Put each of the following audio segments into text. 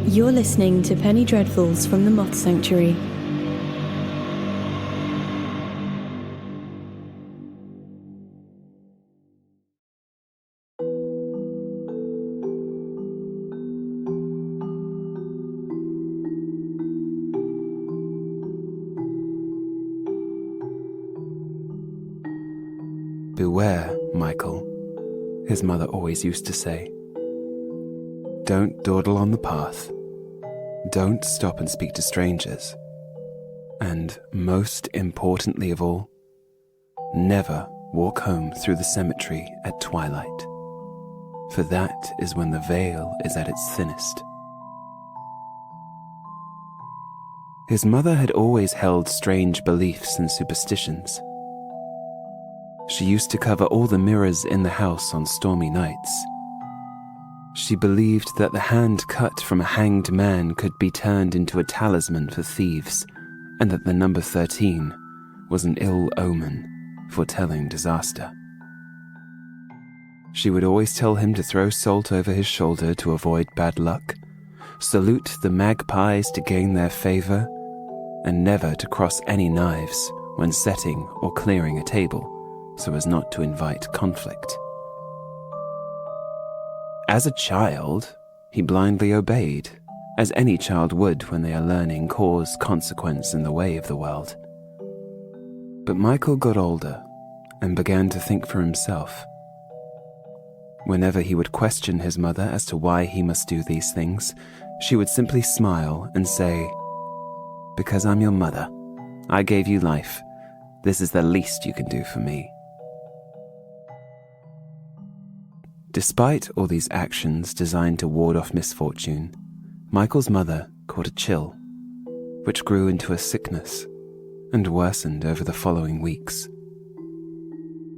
You're listening to Penny Dreadfuls from the Moth Sanctuary. "Beware, Michael," his mother always used to say. "Don't dawdle on the path. Don't stop and speak to strangers. And most importantly of all, never walk home through the cemetery at twilight, for that is when the veil is at its thinnest." His mother had always held strange beliefs and superstitions. She used to cover all the mirrors in the house on stormy nights. She believed that the hand cut from a hanged man could be turned into a talisman for thieves, and that the number 13 was an ill omen, foretelling disaster. She would always tell him to throw salt over his shoulder to avoid bad luck, salute the magpies to gain their favor, and never to cross any knives when setting or clearing a table, so as not to invite conflict. As a child, he blindly obeyed, as any child would when they are learning cause, consequence, and the way of the world. But Michael got older and began to think for himself. Whenever he would question his mother as to why he must do these things, she would simply smile and say, "Because I'm your mother. I gave you life. This is the least you can do for me." Despite all these actions designed to ward off misfortune, Michael's mother caught a chill, which grew into a sickness and worsened over the following weeks.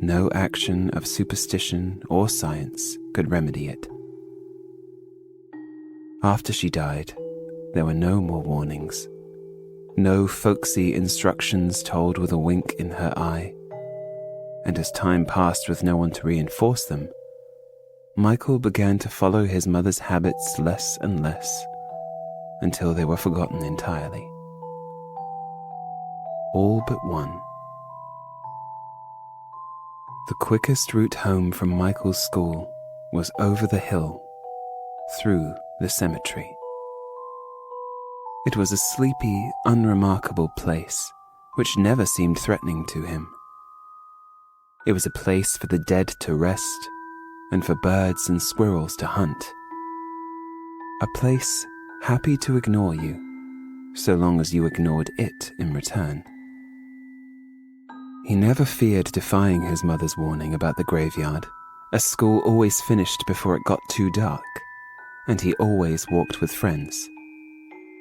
No action of superstition or science could remedy it. After she died, there were no more warnings, no folksy instructions told with a wink in her eye, and as time passed with no one to reinforce them, Michael began to follow his mother's habits less and less, until they were forgotten entirely. All but one. The quickest route home from Michael's school was over the hill, through the cemetery. It was a sleepy, unremarkable place, which never seemed threatening to him. It was a place for the dead to rest, and for birds and squirrels to hunt. A place happy to ignore you, so long as you ignored it in return. He never feared defying his mother's warning about the graveyard, as school always finished before it got too dark, and he always walked with friends,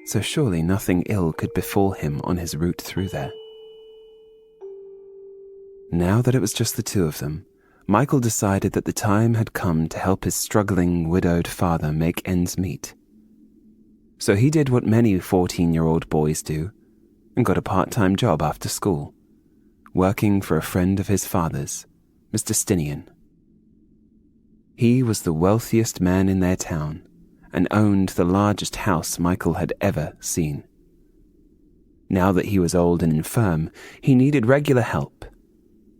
so surely nothing ill could befall him on his route through there. Now that it was just the two of them, Michael decided that the time had come to help his struggling, widowed father make ends meet. So he did what many 14-year-old boys do, and got a part-time job after school, working for a friend of his father's, Mr. Stinian. He was the wealthiest man in their town, and owned the largest house Michael had ever seen. Now that he was old and infirm, he needed regular help,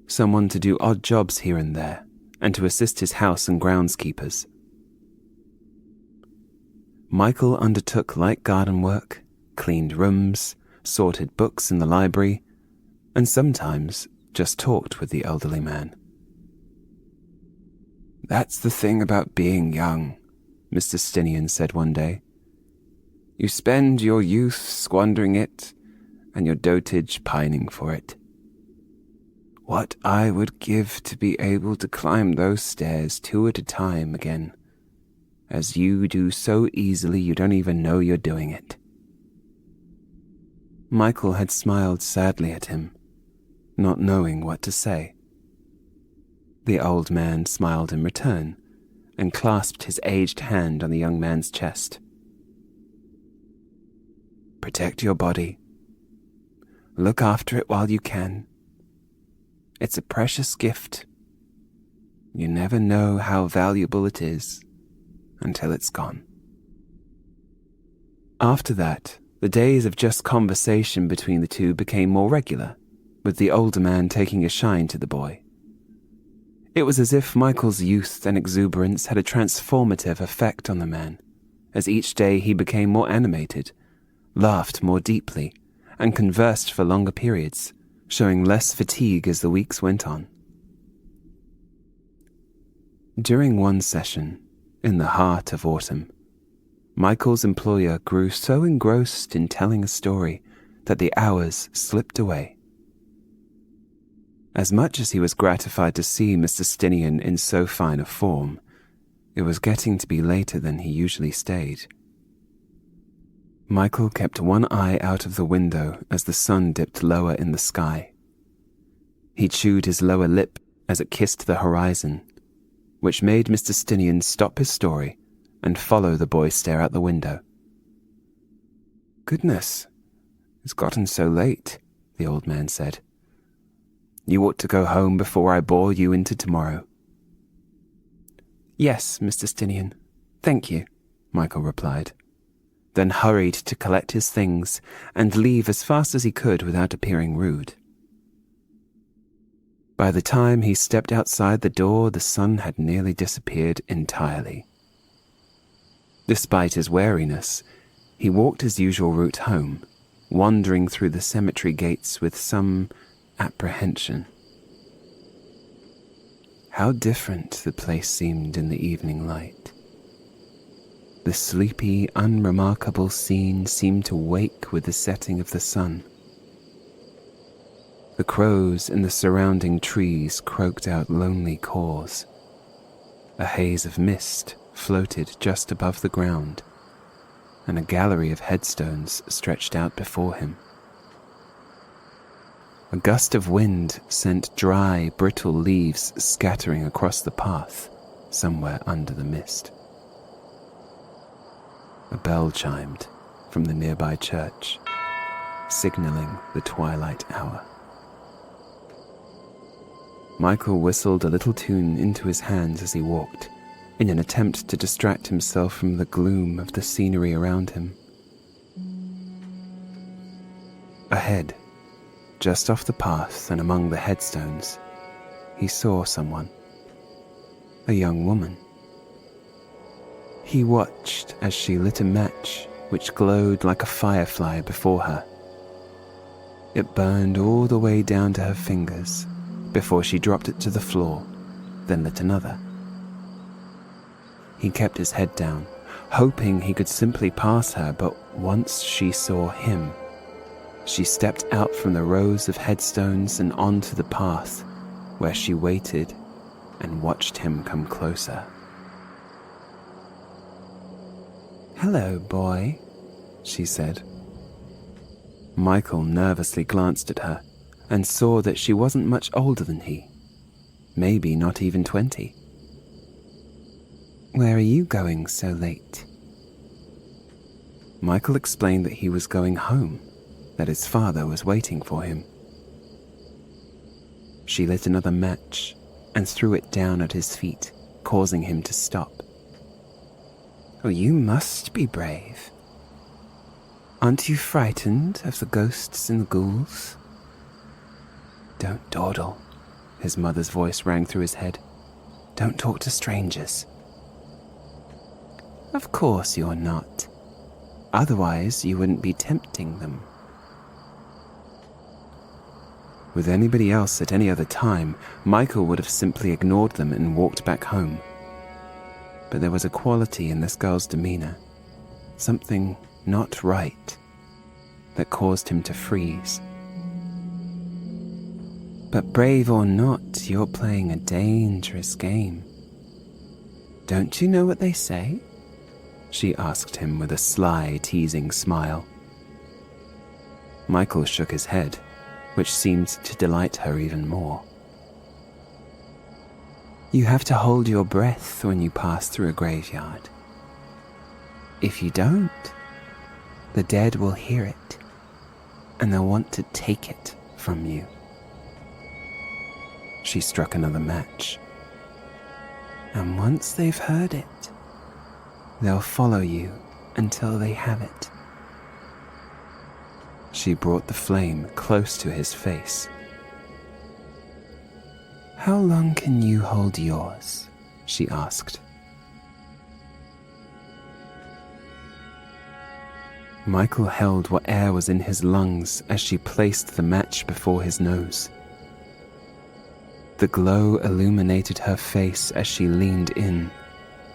someone to do odd jobs here and there, and to assist his house and groundskeepers. Michael undertook light garden work, cleaned rooms, sorted books in the library, and sometimes just talked with the elderly man. "That's the thing about being young," Mr. Stinian said one day. "You spend your youth squandering it, and your dotage pining for it. What I would give to be able to climb those stairs 2 at a time again, as you do so easily you don't even know you're doing it." Michael had smiled sadly at him, not knowing what to say. The old man smiled in return, and clasped his aged hand on the young man's chest. "Protect your body. Look after it while you can. It's a precious gift. You never know how valuable it is until it's gone." After that, the days of just conversation between the two became more regular, with the older man taking a shine to the boy. It was as if Michael's youth and exuberance had a transformative effect on the man, as each day he became more animated, laughed more deeply, and conversed for longer periods, showing less fatigue as the weeks went on. During one session, in the heart of autumn, Michael's employer grew so engrossed in telling a story that the hours slipped away. As much as he was gratified to see Mr. Stinion in so fine a form, it was getting to be later than he usually stayed. Michael kept one eye out of the window as the sun dipped lower in the sky. He chewed his lower lip as it kissed the horizon, which made Mr. Stinion stop his story and follow the boy stare out the window. "Goodness, it's gotten so late," the old man said. "You ought to go home before I bore you into tomorrow." "Yes, Mr. Stinion, thank you," Michael replied, then hurried to collect his things and leave as fast as he could without appearing rude. By the time he stepped outside the door, the sun had nearly disappeared entirely. Despite his wariness, he walked his usual route home, wandering through the cemetery gates with some apprehension. How different the place seemed in the evening light. The sleepy, unremarkable scene seemed to wake with the setting of the sun. The crows in the surrounding trees croaked out lonely caws. A haze of mist floated just above the ground, and a gallery of headstones stretched out before him. A gust of wind sent dry, brittle leaves scattering across the path, somewhere under the mist. A bell chimed from the nearby church, signaling the twilight hour. Michael whistled a little tune into his hands as he walked, in an attempt to distract himself from the gloom of the scenery around him. Ahead, just off the path and among the headstones, he saw someone, a young woman. He watched as she lit a match which glowed like a firefly before her. It burned all the way down to her fingers before she dropped it to the floor, then lit another. He kept his head down, hoping he could simply pass her, but once she saw him, she stepped out from the rows of headstones and onto the path, where she waited and watched him come closer. "Hello, boy," she said. Michael nervously glanced at her and saw that she wasn't much older than he, maybe not even 20. "Where are you going so late?" Michael explained that he was going home, that his father was waiting for him. She lit another match and threw it down at his feet, causing him to stop. "Oh, you must be brave. Aren't you frightened of the ghosts and the ghouls?" "Don't dawdle," his mother's voice rang through his head. "Don't talk to strangers." "Of course you're not. Otherwise you wouldn't be tempting them." With anybody else at any other time, Michael would have simply ignored them and walked back home. But there was a quality in this girl's demeanor, something not right, that caused him to freeze. "But brave or not, you're playing a dangerous game. Don't you know what they say?" she asked him with a sly, teasing smile. Michael shook his head, which seemed to delight her even more. "You have to hold your breath when you pass through a graveyard. If you don't, the dead will hear it, and they'll want to take it from you." She struck another match. "And once they've heard it, they'll follow you until they have it." She brought the flame close to his face. "How long can you hold yours?" she asked. Michael held what air was in his lungs as she placed the match before his nose. The glow illuminated her face as she leaned in,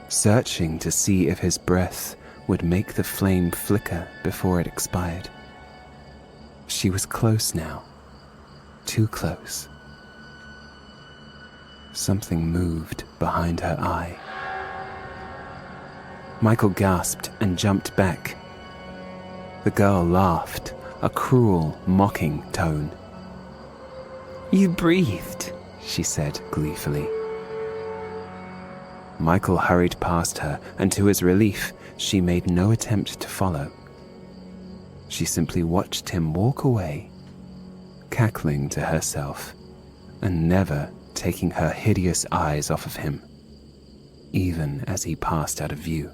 searching to see if his breath would make the flame flicker before it expired. She was close now, too close. Something moved behind her eye. Michael gasped and jumped back. The girl laughed, a cruel, mocking tone. "You breathed," she said gleefully. Michael hurried past her, and to his relief, she made no attempt to follow. She simply watched him walk away, cackling to herself, and never taking her hideous eyes off of him, even as he passed out of view.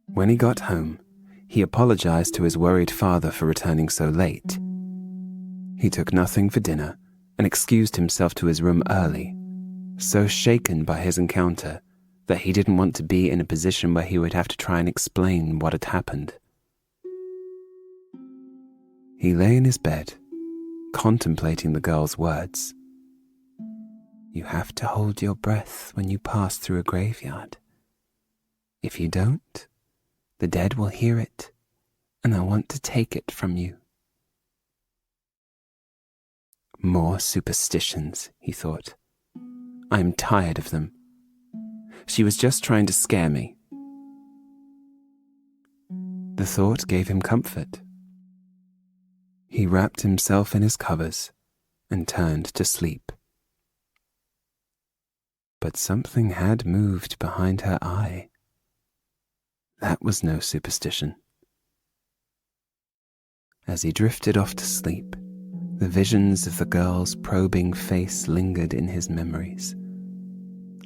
When he got home, he apologized to his worried father for returning so late. He took nothing for dinner and excused himself to his room early, so shaken by his encounter that he didn't want to be in a position where he would have to try and explain what had happened. He lay in his bed, contemplating the girl's words. "You have to hold your breath when you pass through a graveyard. If you don't, the dead will hear it, and they'll want to take it from you." More superstitions, he thought. I am tired of them. She was just trying to scare me. The thought gave him comfort. He wrapped himself in his covers and turned to sleep. But something had moved behind her eye. That was no superstition. As he drifted off to sleep, the visions of the girl's probing face lingered in his memories,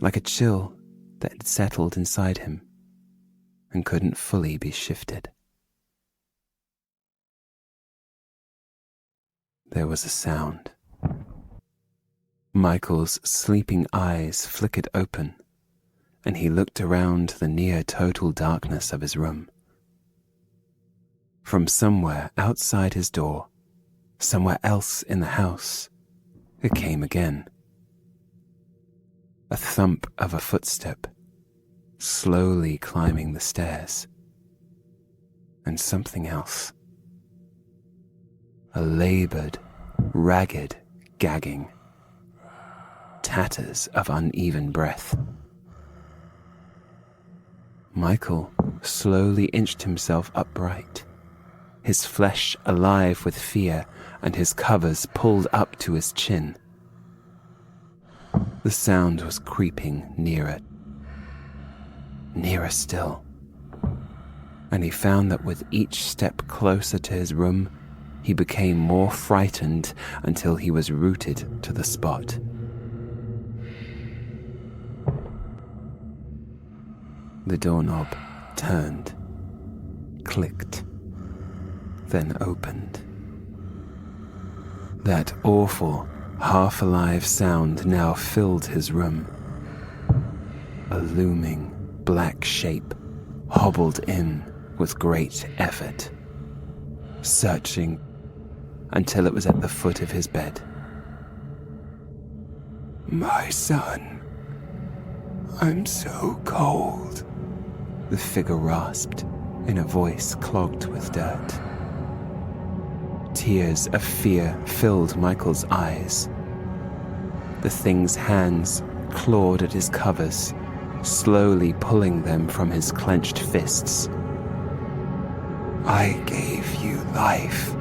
like a chill that had settled inside him and couldn't fully be shifted. There was a sound. Michael's sleeping eyes flickered open, and he looked around the near-total darkness of his room. From somewhere outside his door, somewhere else in the house, it came again. A thump of a footstep, slowly climbing the stairs. And something else. A labored, ragged gagging. Tatters of uneven breath. Michael slowly inched himself upright, his flesh alive with fear and his covers pulled up to his chin. The sound was creeping nearer. Nearer still. And he found that with each step closer to his room, he became more frightened until he was rooted to the spot. The doorknob turned, clicked, then opened. That awful, half-alive sound now filled his room. A looming, black shape hobbled in with great effort, searching until it was at the foot of his bed. "My son, I'm so cold," the figure rasped in a voice clogged with dirt. Tears of fear filled Michael's eyes. The thing's hands clawed at his covers, slowly pulling them from his clenched fists. "I gave you life.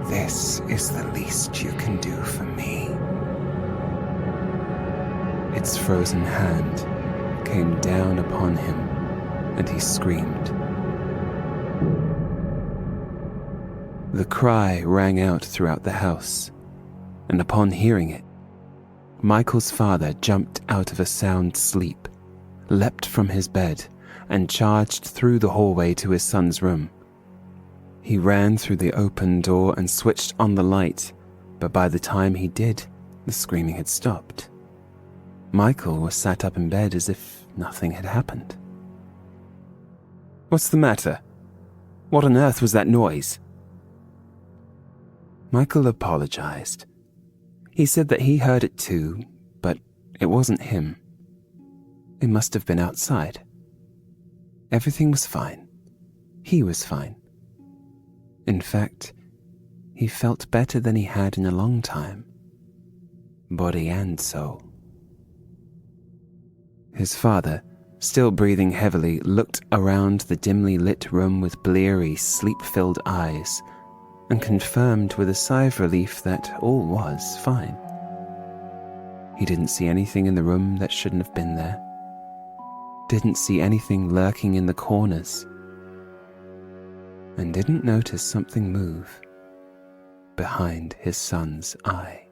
This is the least you can do for me." Its frozen hand came down upon him, and he screamed. The cry rang out throughout the house, and upon hearing it, Michael's father jumped out of a sound sleep, leapt from his bed and charged through the hallway to his son's room. He ran through the open door and switched on the light, but by the time he did, the screaming had stopped. Michael was sat up in bed as if nothing had happened. "What's the matter? What on earth was that noise?" Michael apologized. He said that he heard it too, but it wasn't him. It must have been outside. Everything was fine. He was fine. In fact, he felt better than he had in a long time, body and soul. His father, still breathing heavily, looked around the dimly lit room with bleary, sleep-filled eyes and confirmed with a sigh of relief that all was fine. He didn't see anything in the room that shouldn't have been there. Didn't see anything lurking in the corners. And didn't notice something move behind his son's eye.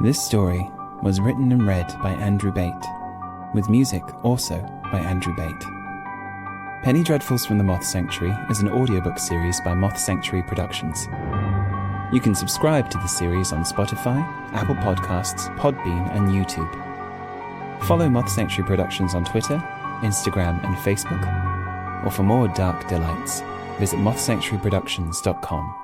This story was written and read by Andrew Bate, with music also by Andrew Bate. Penny Dreadfuls from the Moth Sanctuary is an audiobook series by Moth Sanctuary Productions. You can subscribe to the series on Spotify, Apple Podcasts, Podbean, and YouTube. Follow Moth Sanctuary Productions on Twitter, Instagram, and Facebook. Or for more dark delights, visit mothsanctuaryproductions.com.